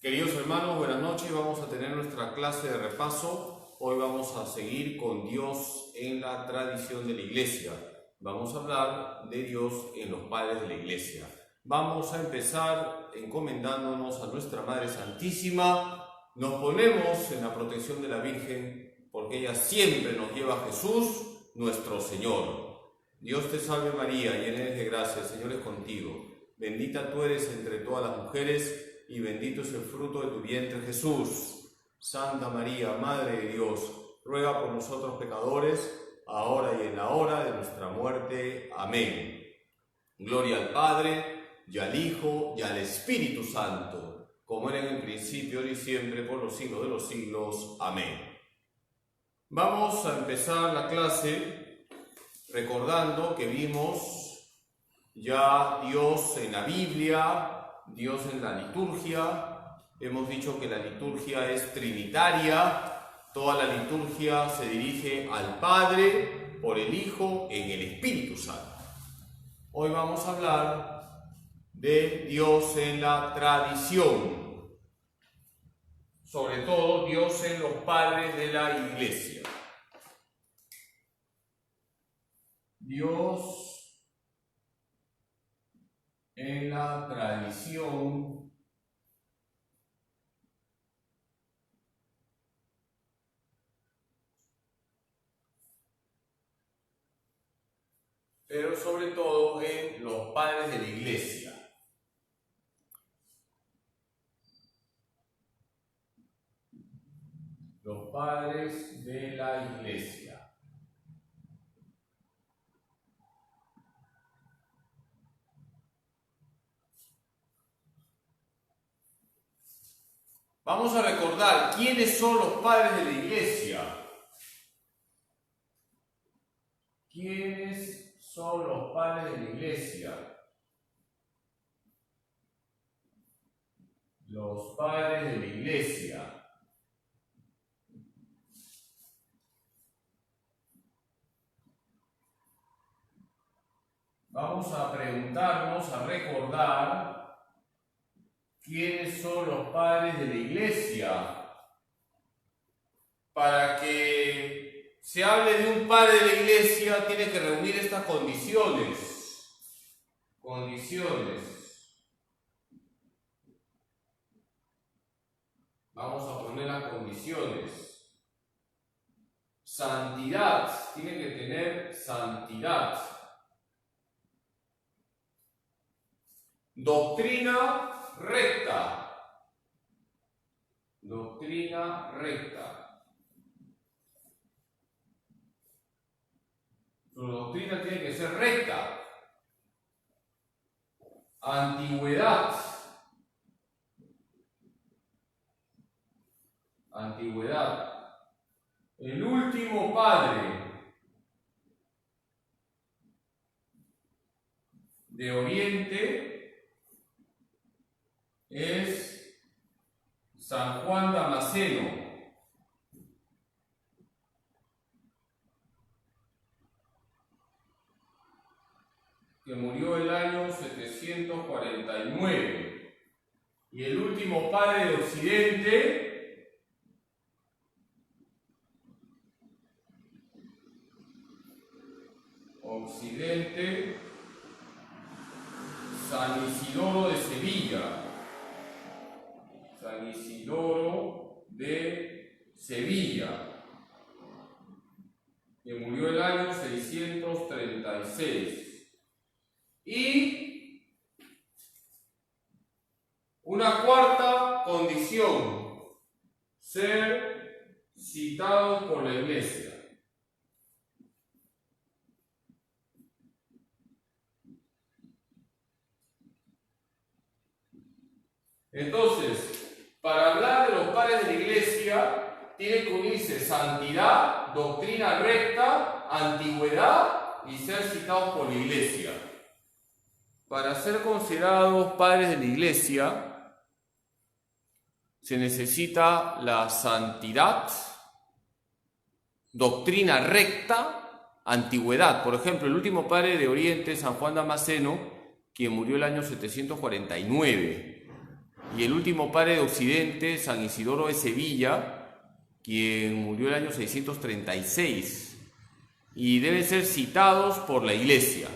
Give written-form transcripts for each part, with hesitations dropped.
Queridos hermanos, buenas noches. Vamos a tener nuestra clase de repaso. Hoy vamos a seguir con Dios en la tradición de la Iglesia. Vamos a hablar de Dios en los padres de la Iglesia. Vamos a empezar encomendándonos a nuestra Madre Santísima. Nos ponemos en la protección de la Virgen porque ella siempre nos lleva a Jesús, nuestro Señor. Dios te salve María, llena eres de gracia, el Señor es contigo. Bendita tú eres entre todas las mujeres y bendito es el fruto de tu vientre, Jesús. Santa María, Madre de Dios, ruega por nosotros pecadores, ahora y en la hora de nuestra muerte. Amén. Gloria al Padre, y al Hijo, y al Espíritu Santo, como era en el principio, ahora y siempre, por los siglos de los siglos. Amén. Vamos a empezar la clase recordando que vimos ya Dios en la Biblia, Dios en la liturgia. Hemos dicho que la liturgia es trinitaria. Toda la liturgia se dirige al Padre, por el Hijo, en el Espíritu Santo. Hoy vamos a hablar de Dios en la tradición. Sobre todo, Dios en los padres de la Iglesia. Dios en la tradición pero sobre todo en los padres de la Iglesia. Los padres de la Iglesia. Vamos a recordar quiénes son los padres de la Iglesia. ¿Quiénes son los padres de la Iglesia? Los padres de la Iglesia. Vamos a preguntarnos, a recordar quiénes son los padres de la Iglesia. Para que se hable de un padre de la Iglesia, tiene que reunir estas condiciones. Vamos a poner las condiciones. Santidad, tiene que tener santidad. Doctrina recta. Doctrina recta. Su doctrina tiene que ser recta. Antigüedad. antigüedad. El último padre de Oriente es San Juan Damasceno, que murió el año 749. Y el último padre de Occidente San Isidoro de Sevilla. San Isidoro de Sevilla, que murió el año 636. Y una cuarta condición: ser citados por la Iglesia. Entonces, para hablar de los padres de la Iglesia, tiene que unirse santidad, doctrina recta, antigüedad y ser citados por la Iglesia. Para ser considerados padres de la Iglesia, se necesita la santidad, doctrina recta, antigüedad. Por ejemplo, el último padre de Oriente, San Juan Damasceno, quien murió el año 749. Y el último padre de Occidente, San Isidoro de Sevilla, quien murió el año 636. Y deben ser citados por la Iglesia.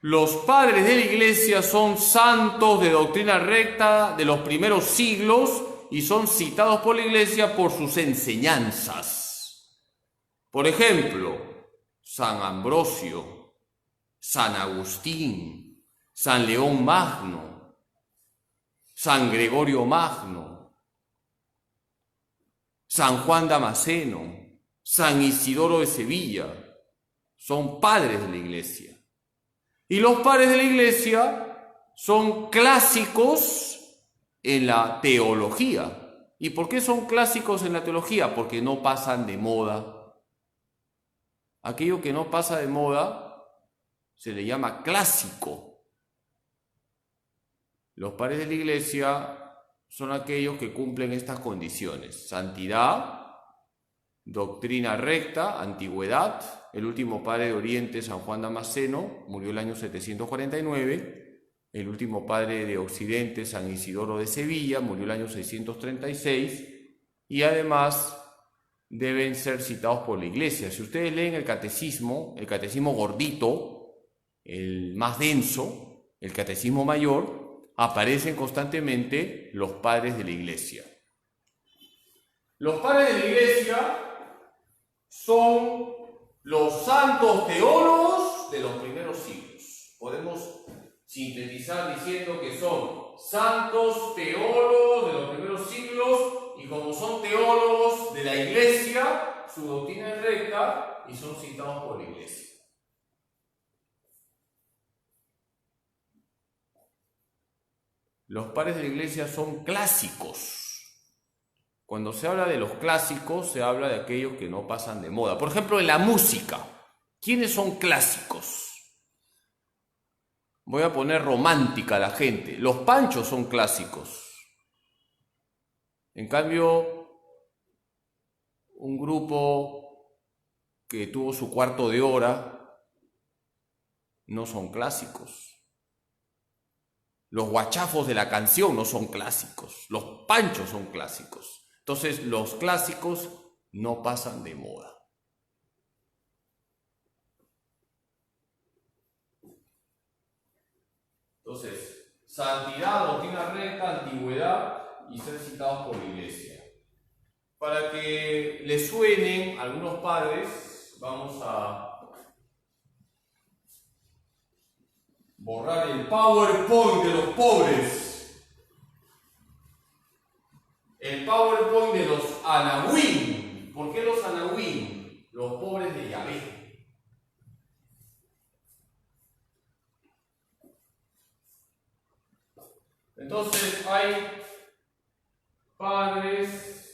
Los padres de la Iglesia son santos de doctrina recta de los primeros siglos y son citados por la Iglesia por sus enseñanzas. Por ejemplo, San Ambrosio, San Agustín, San León Magno, San Gregorio Magno, San Juan Damasceno, San Isidoro de Sevilla, son padres de la Iglesia. Y los padres de la Iglesia son clásicos en la teología. ¿Y por qué son clásicos en la teología? Porque no pasan de moda. Aquello que no pasa de moda se le llama clásico. Los padres de la Iglesia son aquellos que cumplen estas condiciones: santidad, doctrina recta, antigüedad. El último padre de Oriente, San Juan Damasceno, murió el año 749. El último padre de Occidente, San Isidoro de Sevilla, murió el año 636. Y además deben ser citados por la Iglesia. Si ustedes leen el catecismo gordito, el más denso, el catecismo mayor, aparecen constantemente los padres de la Iglesia. Los padres de la Iglesia son los santos teólogos de los primeros siglos. Podemos sintetizar diciendo que son santos teólogos de los primeros siglos, y como son teólogos de la Iglesia, su doctrina es recta y son citados por la Iglesia. Los padres de la Iglesia son clásicos. Cuando se habla de los clásicos, se habla de aquellos que no pasan de moda. Por ejemplo, en la música, ¿quiénes son clásicos? Voy a poner romántica a la gente. Los Panchos son clásicos. En cambio, un grupo que tuvo su cuarto de hora no son clásicos. Los guachafos de la canción no son clásicos. Los Panchos son clásicos. Entonces, los clásicos no pasan de moda. Entonces, santidad, doctrina recta, antigüedad y ser citados por la Iglesia. Para que les suenen algunos padres, vamos a borrar el PowerPoint de los pobres. El PowerPoint de los Anahuín. ¿Por qué los Anahuín? Los pobres de Yahvé. Entonces hay padres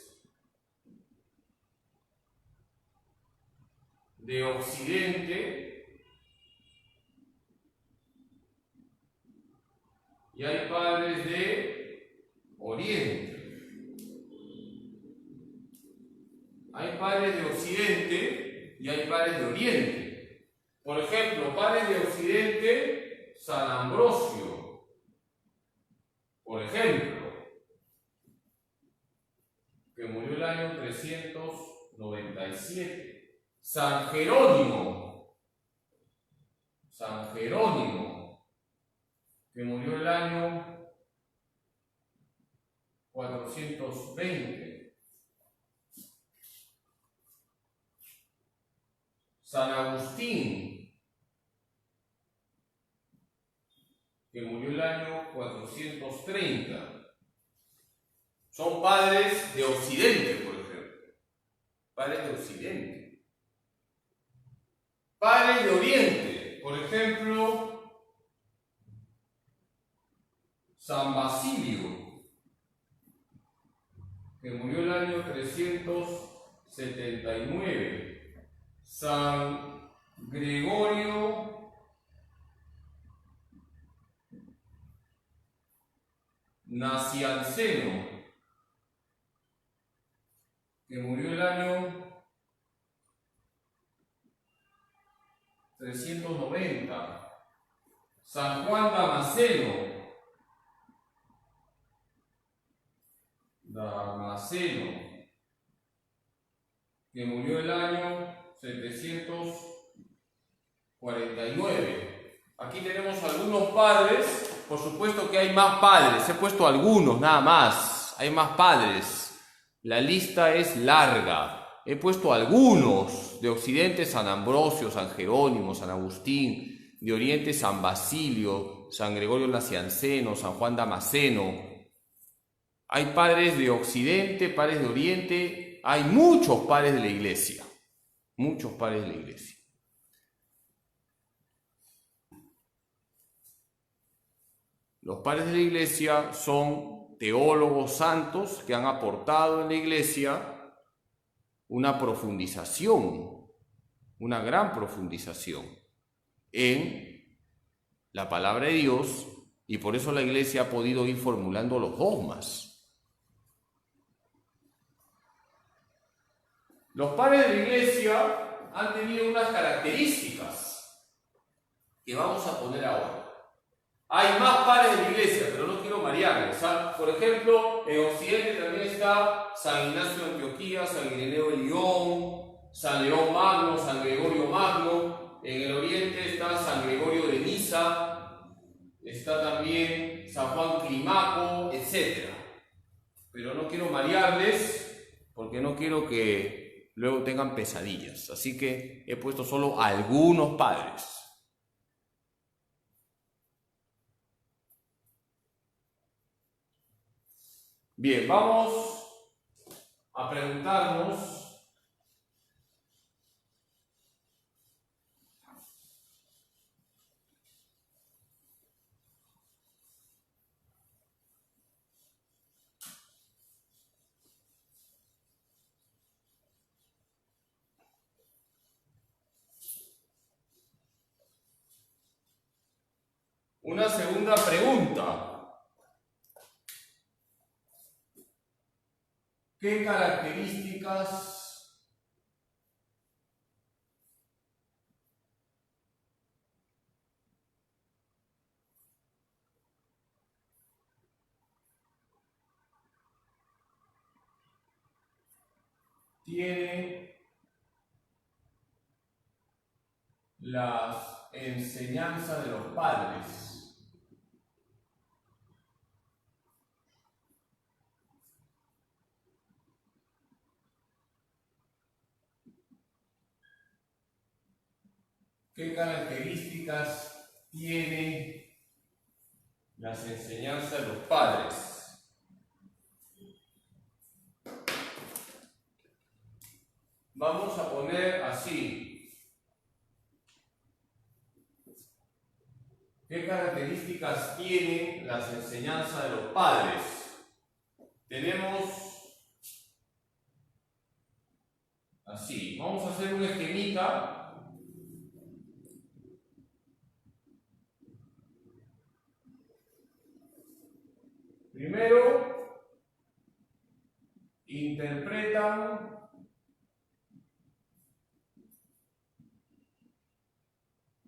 de Occidente y hay padres de Oriente. Hay padres de Occidente y hay padres de Oriente. Por ejemplo, padres de Occidente, San Ambrosio, por ejemplo, que murió el año 397. San Jerónimo, que murió el año 420. San Agustín, que murió el año 430. Son padres de Occidente, por ejemplo. Padres de Occidente. Padres de Oriente, por ejemplo, San Basilio, que murió el año 379. San Gregorio Nacianceno, que murió el año 390. San Juan Damasceno, que murió el año 749. Aquí tenemos algunos padres, por supuesto que hay más padres, he puesto algunos nada más, hay más padres, la lista es larga. He puesto algunos, de Occidente San Ambrosio, San Jerónimo, San Agustín, de Oriente San Basilio, San Gregorio Nacianceno, San Juan Damasceno. Hay padres de Occidente, padres de Oriente, hay muchos padres de la Iglesia, muchos padres de la Iglesia. Los padres de la Iglesia son teólogos santos que han aportado en la Iglesia una profundización, una gran profundización en la palabra de Dios, y por eso la Iglesia ha podido ir formulando los dogmas. Los padres de la Iglesia han tenido unas características que vamos a poner ahora. Hay más padres de la Iglesia, pero no quiero marearles. Por ejemplo, en Occidente también está San Ignacio de Antioquía, San Ireneo de León, San León Magno, San Gregorio Magno. En el Oriente está San Gregorio de Niza, está también San Juan Climaco, etc. Pero no quiero marearles porque no quiero que luego tengan pesadillas. Así que he puesto solo algunos padres. Bien, vamos a preguntarnos una segunda pregunta. ¿Qué características tiene las enseñanzas de los padres? ¿Qué características tiene las enseñanzas de los padres? Vamos a poner así. ¿Qué características tienen las enseñanzas de los padres? Tenemos así. Vamos a hacer un esquemita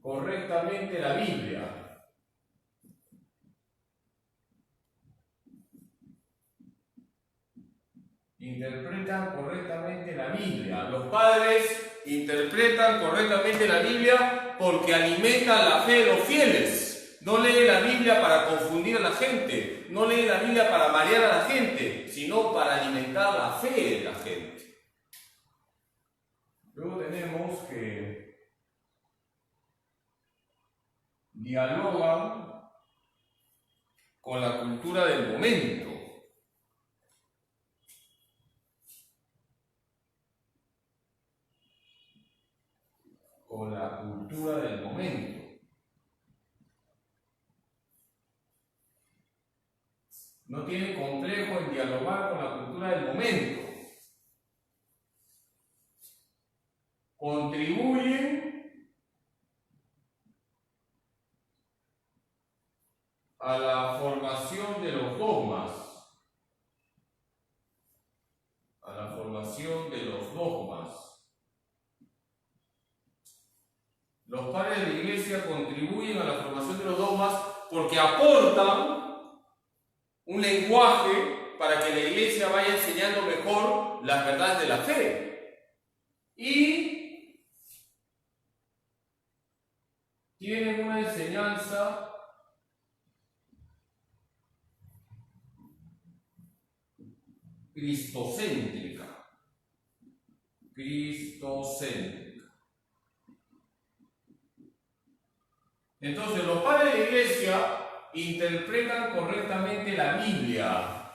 correctamente la Biblia. Interpretan correctamente la Biblia. Los padres interpretan correctamente la Biblia porque alimentan la fe de los fieles. No leen la Biblia para confundir a la gente, no leen la Biblia para marear a la gente, sino para alimentar la fe de la gente. Luego tenemos que dialogan con la cultura del momento. Con la cultura del momento. No tienen complejo en dialogar con la cultura del momento. Contribuyen a la formación de los dogmas. A la formación de los dogmas. Los padres de la iglesia contribuyen a la formación de los dogmas porque aportan un lenguaje para que la iglesia vaya enseñando mejor las verdades de la fe. Y tienen una enseñanza cristocéntrica. Cristocéntrica. Entonces, los padres de la iglesia interpretan correctamente la Biblia.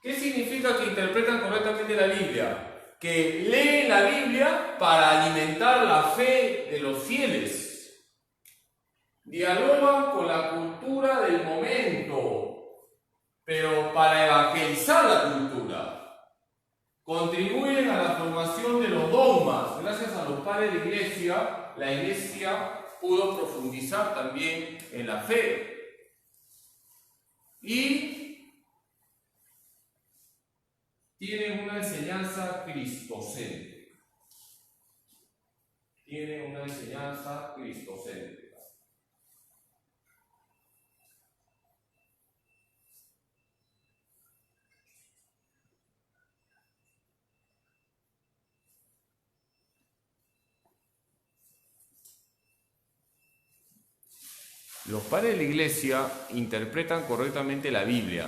¿Qué significa que interpretan correctamente la Biblia? Que leen la Biblia para alimentar la fe de los fieles. Dialogan con la cultura del momento, pero para evangelizar la cultura. Contribuyen a la formación de los dogmas. Gracias a los padres de la iglesia pudo profundizar también en la fe. Y tienen una enseñanza cristocéntrica. Tienen una enseñanza cristocéntrica. Los padres de la iglesia interpretan correctamente la Biblia.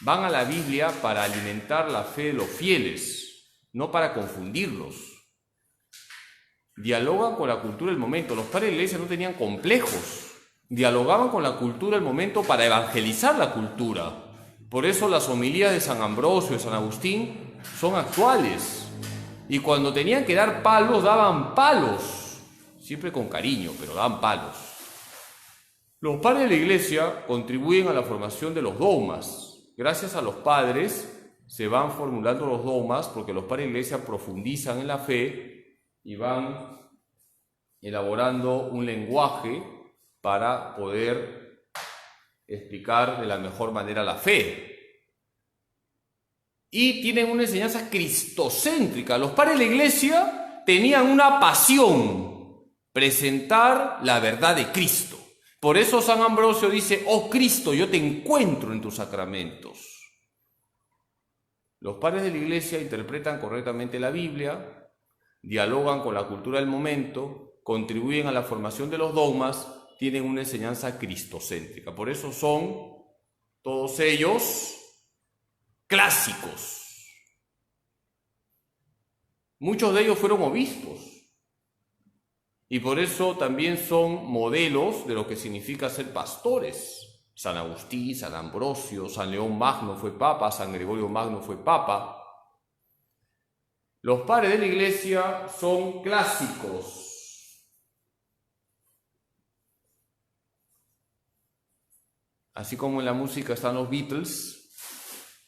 Van a la Biblia para alimentar la fe de los fieles, no para confundirlos. Dialogan con la cultura del momento. Los padres de la iglesia no tenían complejos. Dialogaban con la cultura del momento para evangelizar la cultura. Por eso las homilías de San Ambrosio, de San Agustín, son actuales. Y cuando tenían que dar palos, daban palos. Siempre con cariño, pero daban palos. Los padres de la iglesia contribuyen a la formación de los dogmas. Gracias a los padres se van formulando los dogmas porque los padres de la iglesia profundizan en la fe y van elaborando un lenguaje para poder explicar de la mejor manera la fe. Y tienen una enseñanza cristocéntrica. Los padres de la iglesia tenían una pasión: presentar la verdad de Cristo. Por eso San Ambrosio dice: oh Cristo, yo te encuentro en tus sacramentos. Los padres de la iglesia interpretan correctamente la Biblia, dialogan con la cultura del momento, contribuyen a la formación de los dogmas, tienen una enseñanza cristocéntrica. Por eso son todos ellos clásicos. Muchos de ellos fueron obispos. Y por eso también son modelos de lo que significa ser pastores. San Agustín, San Ambrosio, San León Magno fue papa, San Gregorio Magno fue papa. Los padres de la iglesia son clásicos. Así como en la música están los Beatles,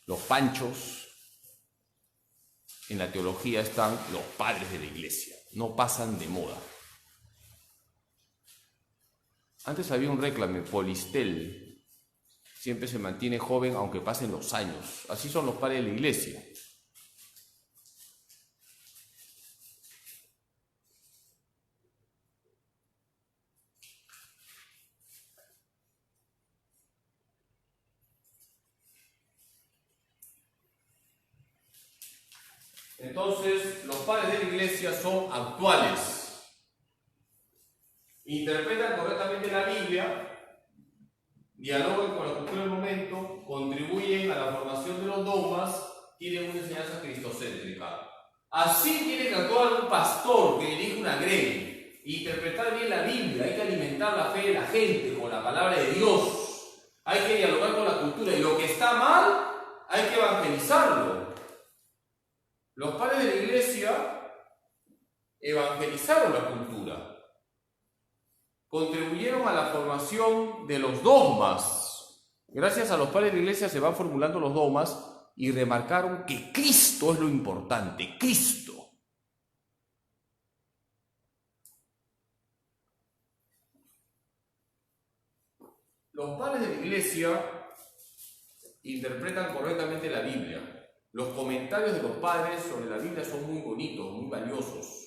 los Panchos, en la teología están los padres de la iglesia. No pasan de moda. Antes había un réclame, Polistel. Siempre se mantiene joven aunque pasen los años. Así son los padres de la iglesia. Entonces, los padres de la iglesia son actuales. Interpretan correctamente la Biblia, dialogan con la cultura del momento, contribuyen a la formación de los dogmas, tienen una enseñanza cristocéntrica. Así tiene que actuar un pastor que dirige una grey, interpretar bien la Biblia, hay que alimentar la fe de la gente con la palabra de Dios, hay que dialogar con la cultura y lo que está mal hay que evangelizarlo. Los padres de la iglesia evangelizaron la cultura, contribuyeron a la formación de los dogmas. Gracias a los padres de la iglesia se van formulando los dogmas y remarcaron que Cristo es lo importante, Cristo. Los padres de la iglesia interpretan correctamente la Biblia. Los comentarios de los padres sobre la Biblia son muy bonitos, muy valiosos.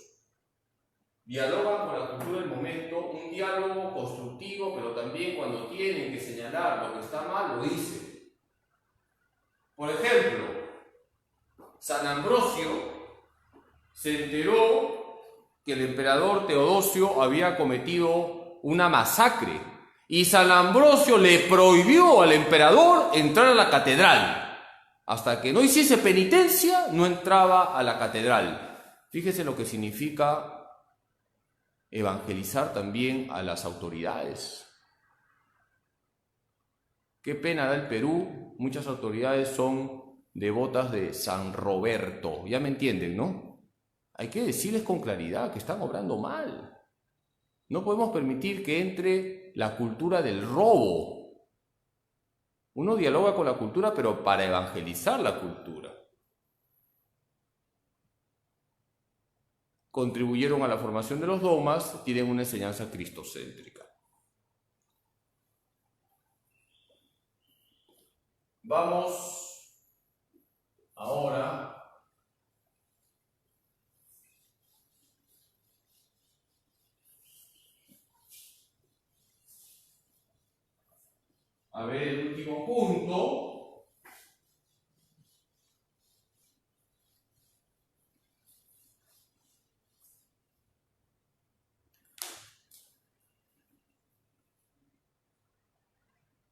Dialogan con la cultura del momento, un diálogo constructivo, pero también cuando tienen que señalar lo que está mal, lo dicen. Por ejemplo, San Ambrosio se enteró que el emperador Teodosio había cometido una masacre y San Ambrosio le prohibió al emperador entrar a la catedral. Hasta que no hiciese penitencia, no entraba a la catedral. Fíjese lo que significa evangelizar también a las autoridades. Qué pena da el Perú, muchas autoridades son devotas de San Roberto, ya me entienden, ¿no? Hay que decirles con claridad que están obrando mal. No podemos permitir que entre la cultura del robo. Uno dialoga con la cultura, pero para evangelizar la cultura. Contribuyeron a la formación de los dogmas, tienen una enseñanza cristocéntrica. Vamos ahora a ver el último punto.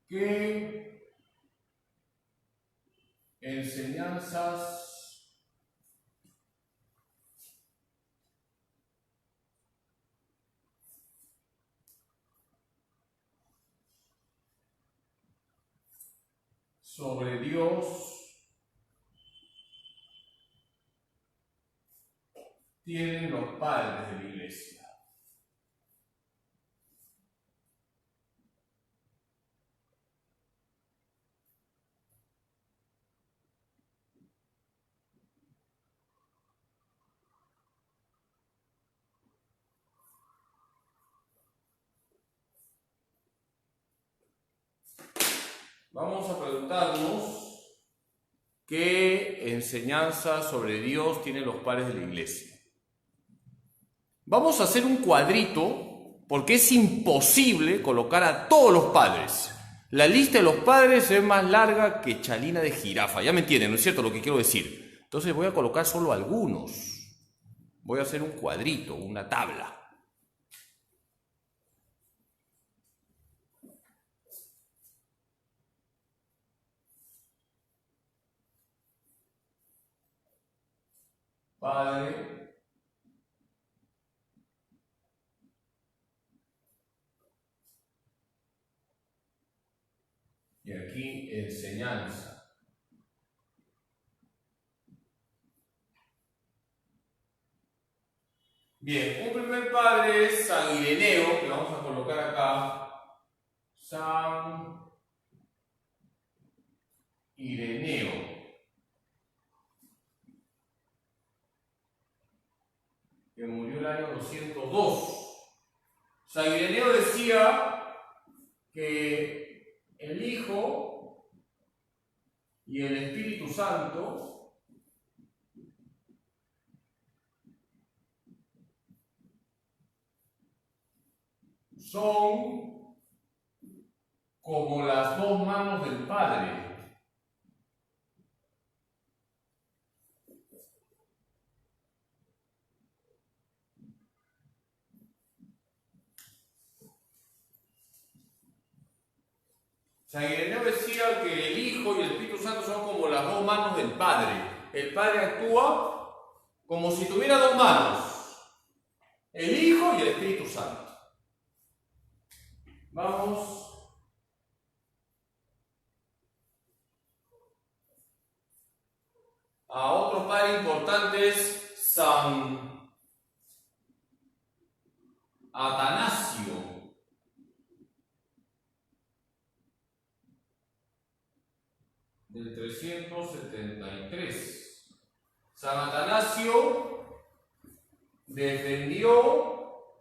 ¿Qué enseñanzas sobre Dios tienen los padres de la iglesia? Vamos a preguntarnos qué enseñanza sobre Dios tienen los padres de la iglesia. Vamos a hacer un cuadrito porque es imposible colocar a todos los padres. La lista de los padres es más larga que chalina de jirafa. Ya me entienden, ¿no es cierto lo que quiero decir? Entonces voy a colocar solo algunos. Voy a hacer un cuadrito, una tabla. Padre, y aquí enseñanza. Bien, un primer padre es San Ireneo, que vamos a colocar acá. San Ireneo, que murió el año 202. San Ireneo decía que el Hijo y el Espíritu Santo son como las dos manos del Padre. San Ireneo decía que el Hijo y el Espíritu Santo son como las dos manos del Padre. El Padre actúa como si tuviera dos manos, el Hijo y el Espíritu Santo. Vamos a otro padre importante, es San Atanasio. Del 373. San Atanasio defendió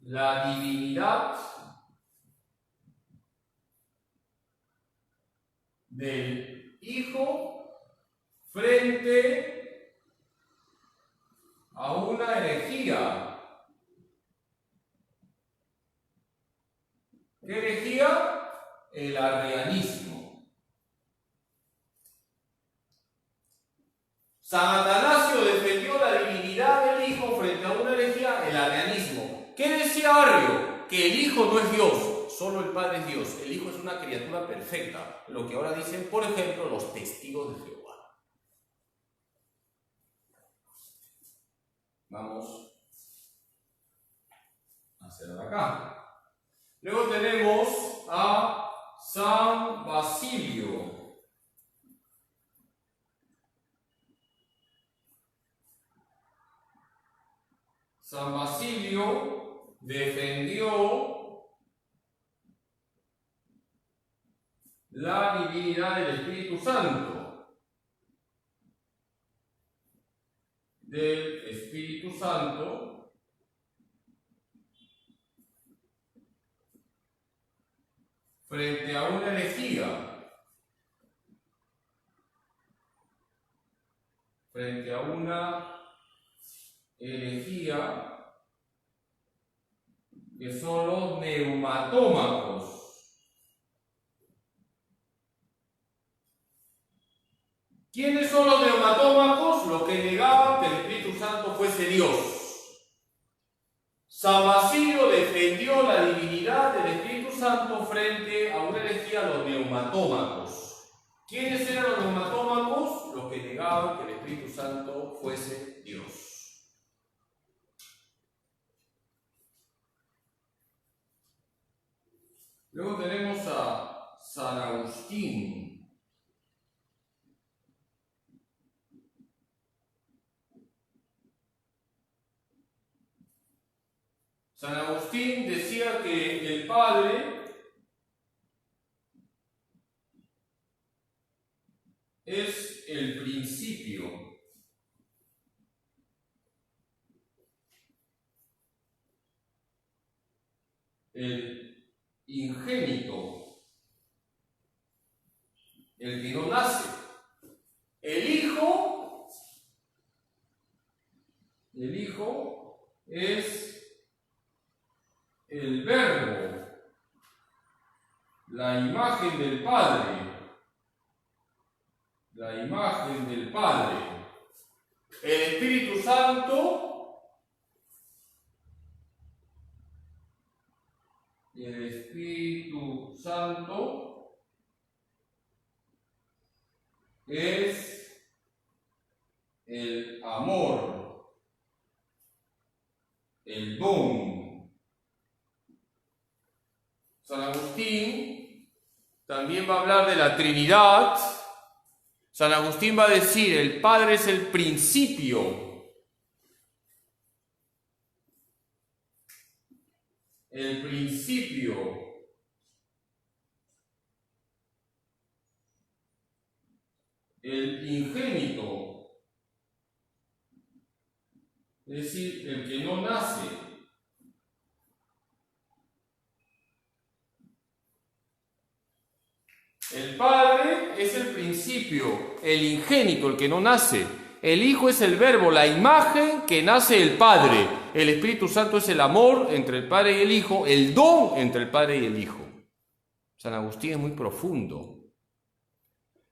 la divinidad del Hijo frente a una herejía. ¿Qué herejía? El arrianismo. San Atanasio defendió la divinidad del Hijo frente a una herejía, el arrianismo. ¿Qué decía Arrio? Que el Hijo no es Dios, solo el Padre es Dios. El Hijo es una criatura perfecta, lo que ahora dicen, por ejemplo, los testigos de Jehová. Vamos a hacer acá. Luego tenemos a San Basilio. San Basilio defendió la divinidad del Espíritu Santo. Del Espíritu Santo frente a una herejía. Frente a una herejía que son los neumatómacos. ¿Quiénes son los neumatómacos? Los que negaban que el Espíritu Santo fuese Dios. San Basilio defendió la divinidad del Espíritu Santo frente a una herejía, los neumatómacos. ¿Quiénes eran los neumatómacos? Los que negaban que el Espíritu Santo fuese Dios. Luego tenemos a San Agustín. San Agustín decía que el Padre es el principio. El ingénito, el que no nace. El Hijo es el Verbo, la imagen del Padre. La imagen del Padre. El Espíritu Santo es el amor, el don. San Agustín también va a hablar de la Trinidad. San Agustín va a decir, el Padre es el principio. El principio. El ingénito. Es decir, el que no nace. El Padre es el principio, el ingénito, el que no nace. El Hijo es el Verbo, la imagen que nace del Padre. El Espíritu Santo es el amor entre el Padre y el Hijo, el don entre el Padre y el Hijo. San Agustín es muy profundo.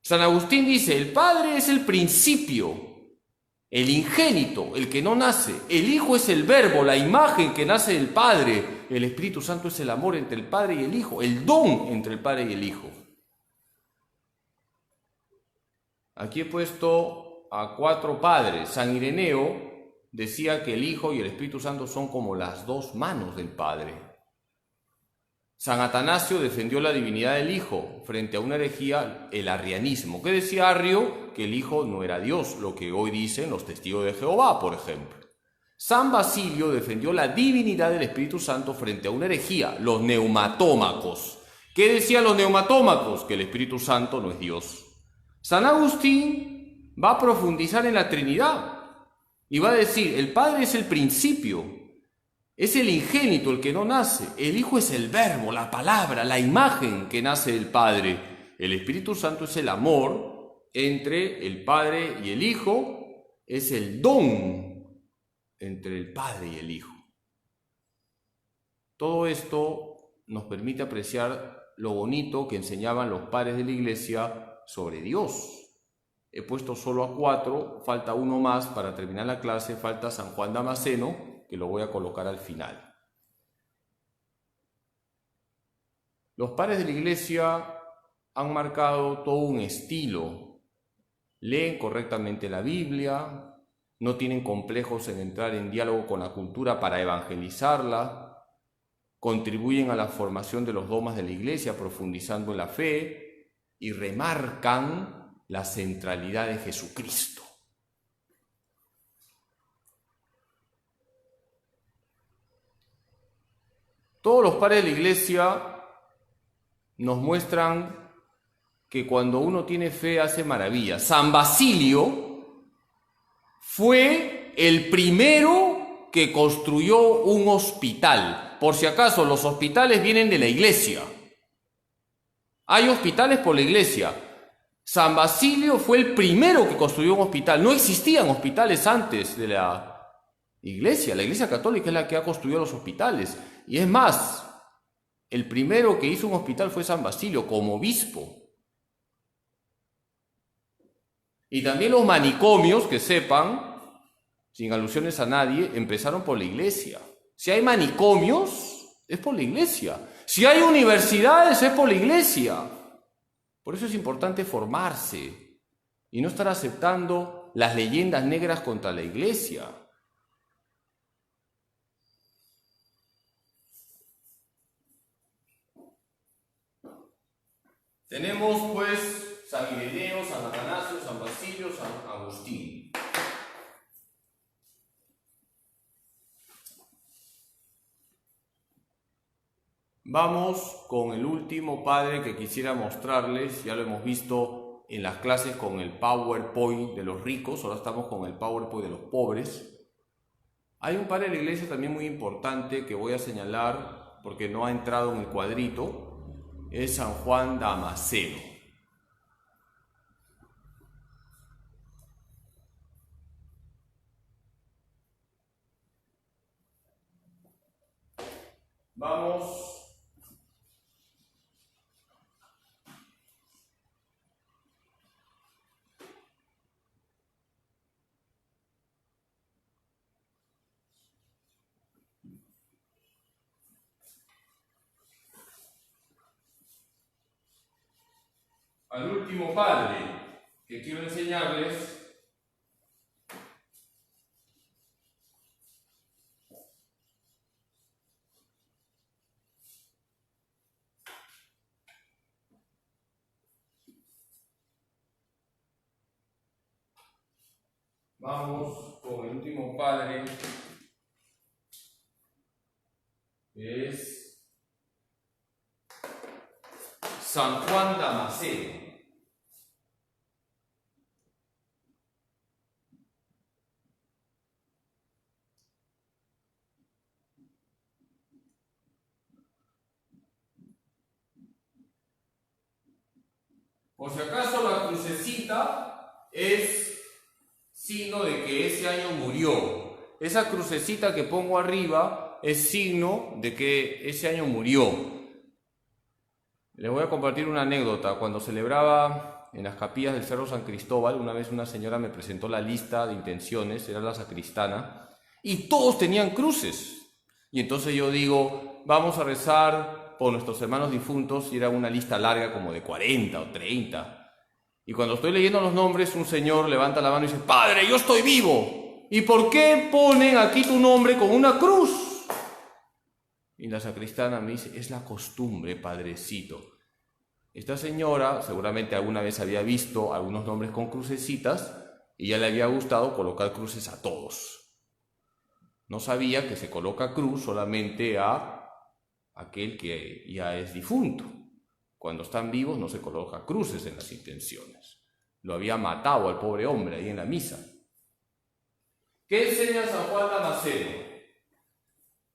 San Agustín dice, el Padre es el principio, el ingénito, el que no nace. El Hijo es el Verbo, la imagen que nace del Padre. El Espíritu Santo es el amor entre el Padre y el Hijo, el don entre el Padre y el Hijo. Aquí he puesto a 4 padres. San Ireneo decía que el Hijo y el Espíritu Santo son como las 2 manos del Padre. San Atanasio defendió la divinidad del Hijo frente a una herejía, el arrianismo. ¿Qué decía Arrio? Que el Hijo no era Dios, lo que hoy dicen los testigos de Jehová, por ejemplo. San Basilio defendió la divinidad del Espíritu Santo frente a una herejía, los neumatómacos. ¿Qué decían los neumatómacos? Que el Espíritu Santo no es Dios. San Agustín va a profundizar en la Trinidad y va a decir, el Padre es el principio, es el ingénito, el que no nace. El Hijo es el Verbo, la palabra, la imagen que nace del Padre. El Espíritu Santo es el amor entre el Padre y el Hijo, es el don entre el Padre y el Hijo. Todo esto nos permite apreciar lo bonito que enseñaban los padres de la Iglesia sobre Dios. He puesto solo a 4, falta uno más para terminar la clase, falta San Juan Damasceno, que lo voy a colocar al final. Los padres de la Iglesia han marcado todo un estilo, leen correctamente la Biblia, no tienen complejos en entrar en diálogo con la cultura para evangelizarla, contribuyen a la formación de los dogmas de la Iglesia profundizando en la fe, y remarcan la centralidad de Jesucristo. Todos los padres de la Iglesia nos muestran que cuando uno tiene fe hace maravillas. San Basilio fue el primero que construyó un hospital. Por si acaso, los hospitales vienen de la Iglesia. Hay hospitales por la Iglesia. San Basilio fue el primero que construyó un hospital. No existían hospitales antes de la Iglesia. La Iglesia Católica es la que ha construido los hospitales. Y es más, el primero que hizo un hospital fue San Basilio como obispo. Y también los manicomios, que sepan, sin alusiones a nadie, empezaron por la Iglesia. Si hay manicomios, es por la Iglesia. Si hay universidades, es por la Iglesia. Por eso es importante formarse y no estar aceptando las leyendas negras contra la Iglesia. Tenemos pues San Ireneo, San Atanasio, San Basilio, San Agustín. Vamos con el último padre que quisiera mostrarles. Ya lo hemos visto en las clases con el PowerPoint de los ricos, ahora estamos con el PowerPoint de los pobres. Hay un padre de la Iglesia también muy importante que voy a señalar porque no ha entrado en el cuadrito, es San Juan Damasceno. Vamos al último padre que quiero enseñarles. Vamos con el último padre, que es San Juan Damasceno. Por si acaso, la crucecita es signo de que ese año murió. Esa crucecita que pongo arriba es signo de que ese año murió. Les voy a compartir una anécdota. Cuando celebraba en las capillas del Cerro San Cristóbal, una vez una señora me presentó la lista de intenciones, era la sacristana, y todos tenían cruces. Y entonces yo digo, vamos a rezar por nuestros hermanos difuntos, y era una lista larga como de 40 o 30. Y cuando estoy leyendo los nombres, un señor levanta la mano y dice, Padre, yo estoy vivo. ¿Y por qué ponen aquí tu nombre con una cruz? Y la sacristana me dice, es la costumbre, padrecito. Esta señora seguramente alguna vez había visto algunos nombres con crucecitas y ya le había gustado colocar cruces a todos. No sabía que se coloca cruz solamente a aquel que ya es difunto. Cuando están vivos no se coloca cruces en las intenciones. Lo había matado al pobre hombre ahí en la misa. ¿Qué enseña San Juan Damasceno?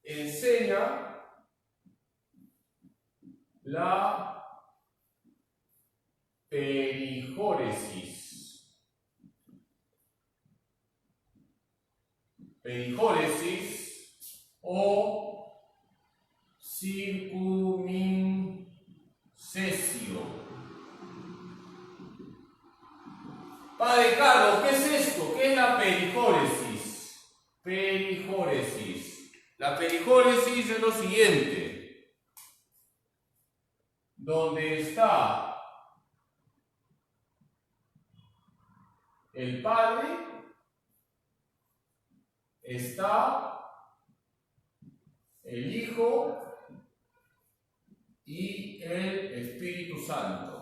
Enseña la perijóresis. Perijóresis o circumincesio. Padre Carlos, ¿qué es esto? ¿Qué es la perijóresis? Perijóresis. La perijóresis es lo siguiente. Donde está el Padre, está el Hijo y el Espíritu Santo.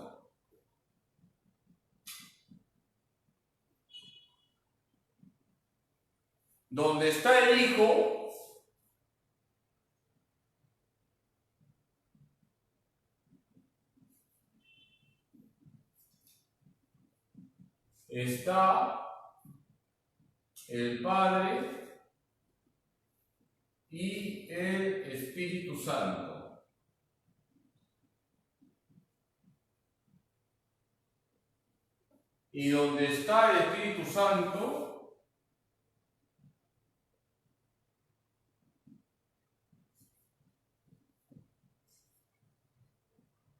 Donde está el Hijo, está el Padre y el Espíritu Santo. Y donde está el Espíritu Santo,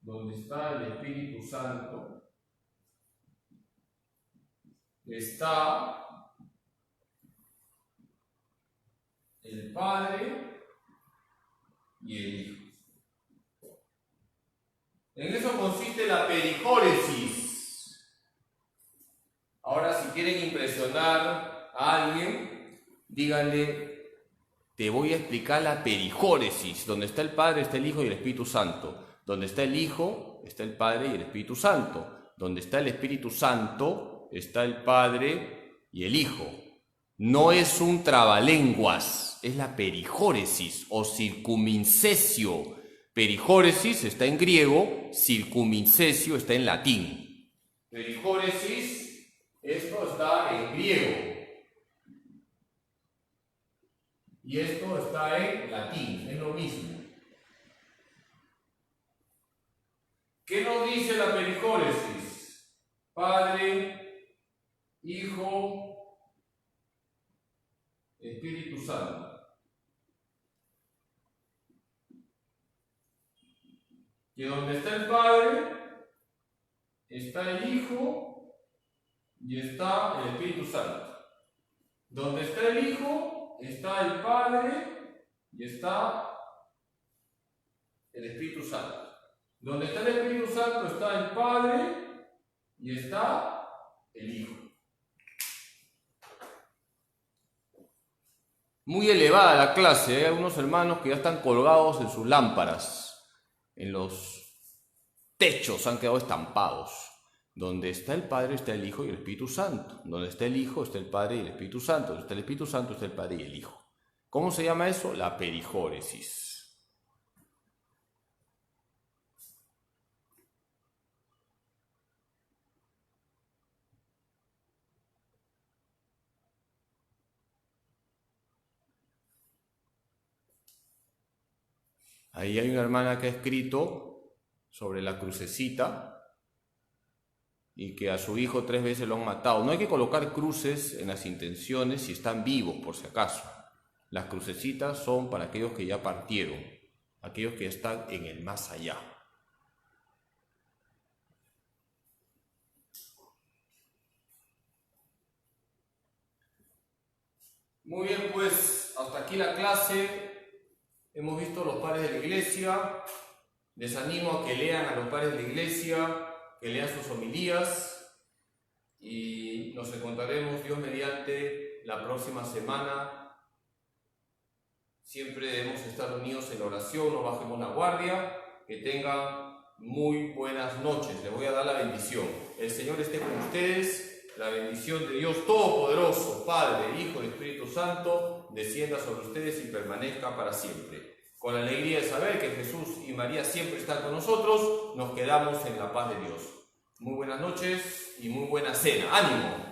donde está el Espíritu Santo, está el Padre y el Hijo. En eso consiste la perijóresis. Ahora, si quieren impresionar a alguien, díganle, te voy a explicar la perijóresis. Donde está el Padre, está el Hijo y el Espíritu Santo. Donde está el Hijo, está el Padre y el Espíritu Santo. Donde está el Espíritu Santo, está el Padre y el Hijo. No es un trabalenguas, es la perijóresis o circumincesio. Perijóresis está en griego, circumincesio está en latín. Perijóresis, esto está en griego. Y esto está en latín, es lo mismo. ¿Qué nos dice la perijóresis? Padre, Hijo, Espíritu Santo. Que donde está el Padre, está el Hijo y está el Espíritu Santo. Donde está el Hijo, está el Padre y está el Espíritu Santo. Donde está el Espíritu Santo, está el Padre y está el Hijo. Muy elevada la clase, hay algunos hermanos que ya están colgados en sus lámparas, en los techos han quedado estampados. Donde está el Padre, está el Hijo y el Espíritu Santo. Donde está el Hijo, está el Padre y el Espíritu Santo. Donde está el Espíritu Santo, está el Padre y el Hijo. ¿Cómo se llama eso? La perijóresis. Ahí hay una hermana que ha escrito sobre la crucecita y que a su hijo 3 veces lo han matado. No hay que colocar cruces en las intenciones si están vivos, por si acaso. Las crucecitas son para aquellos que ya partieron, aquellos que están en el más allá. Muy bien, pues hasta aquí la clase. Hemos visto los padres de la iglesia. Les animo a que lean a los padres de la iglesia, que lean sus homilías y nos encontraremos, Dios mediante, la próxima semana. Siempre debemos estar unidos en la oración, no bajemos la guardia. Que tengan muy buenas noches. Les voy a dar la bendición. El Señor esté con ustedes. La bendición de Dios Todopoderoso, Padre, Hijo y Espíritu Santo, descienda sobre ustedes y permanezca para siempre. Con la alegría de saber que Jesús y María siempre están con nosotros, nos quedamos en la paz de Dios. Muy buenas noches y muy buena cena. ¡Ánimo!